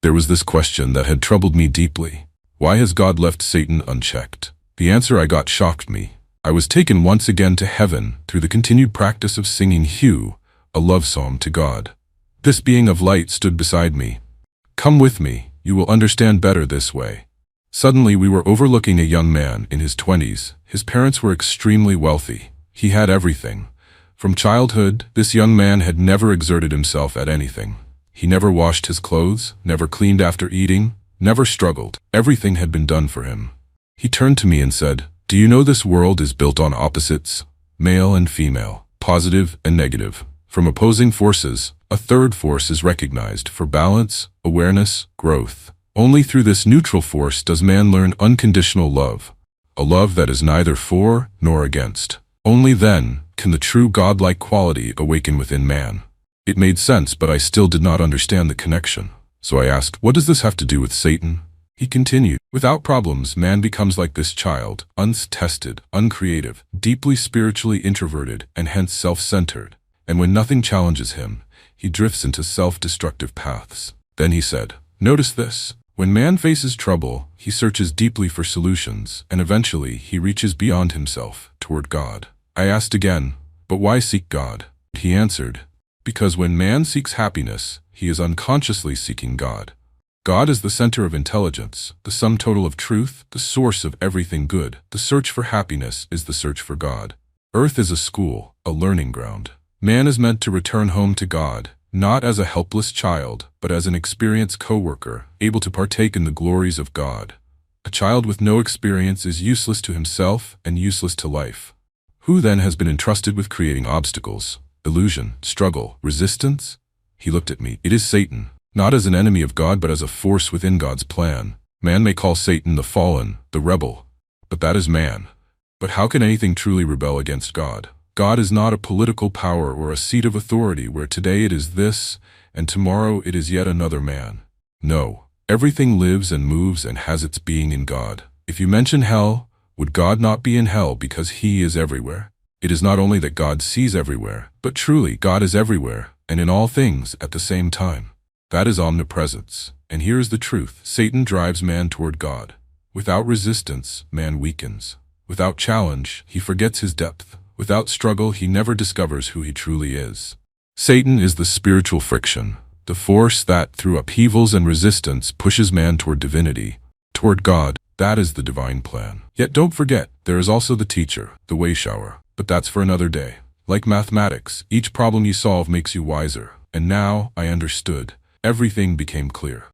There was this question that had troubled me deeply. Why has God left Satan unchecked? The answer I got shocked me. I was taken once again to heaven through the continued practice of singing Hugh, a love psalm to God. This being of light stood beside me. "Come with me, you will understand better this way." Suddenly we were overlooking a young man in his 20s. His parents were extremely wealthy. He had everything. From childhood, this young man had never exerted himself at anything. He never washed his clothes, never cleaned after eating, never struggled. Everything had been done for him. He turned to me and said, "Do you know this world is built on opposites, male and female, positive and negative? From opposing forces, a third force is recognized for balance, awareness, growth. Only through this neutral force does man learn unconditional love, a love that is neither for nor against. Only then can the true godlike quality awaken within man." It made sense, but I still did not understand the connection. So I asked, "What does this have to do with Satan?" He continued, "Without problems, man becomes like this child, untested, uncreative, deeply spiritually introverted, and hence self-centered. And when nothing challenges him, he drifts into self-destructive paths." Then he said, "Notice this. When man faces trouble, he searches deeply for solutions, and eventually he reaches beyond himself, toward God." I asked again, "But why seek God?" He answered, "Because when man seeks happiness, he is unconsciously seeking God. God is the center of intelligence, the sum total of truth, the source of everything good. The search for happiness is the search for God. Earth is a school, a learning ground. Man is meant to return home to God, not as a helpless child, but as an experienced co-worker, able to partake in the glories of God. A child with no experience is useless to himself and useless to life. Who then has been entrusted with creating obstacles, illusion, struggle, resistance?" He looked at me. "It is Satan, not as an enemy of God but as a force within God's plan. Man may call Satan the fallen, the rebel, but that is man. But how can anything truly rebel against God? God is not a political power or a seat of authority where today it is this and tomorrow it is yet another man. No, everything lives and moves and has its being in God. If you mention hell, would God not be in hell because he is everywhere? It is not only that God sees everywhere, but truly God is everywhere and in all things at the same time. That is omnipresence. And here is the truth. Satan drives man toward God. Without resistance, man weakens. Without challenge, he forgets his depth. Without struggle, he never discovers who he truly is. Satan is the spiritual friction, the force that, through upheavals and resistance, pushes man toward divinity, toward God. That is the divine plan. Yet don't forget, there is also the teacher, the way shower. But that's for another day. Like mathematics, each problem you solve makes you wiser. And now I understood. Everything became clear.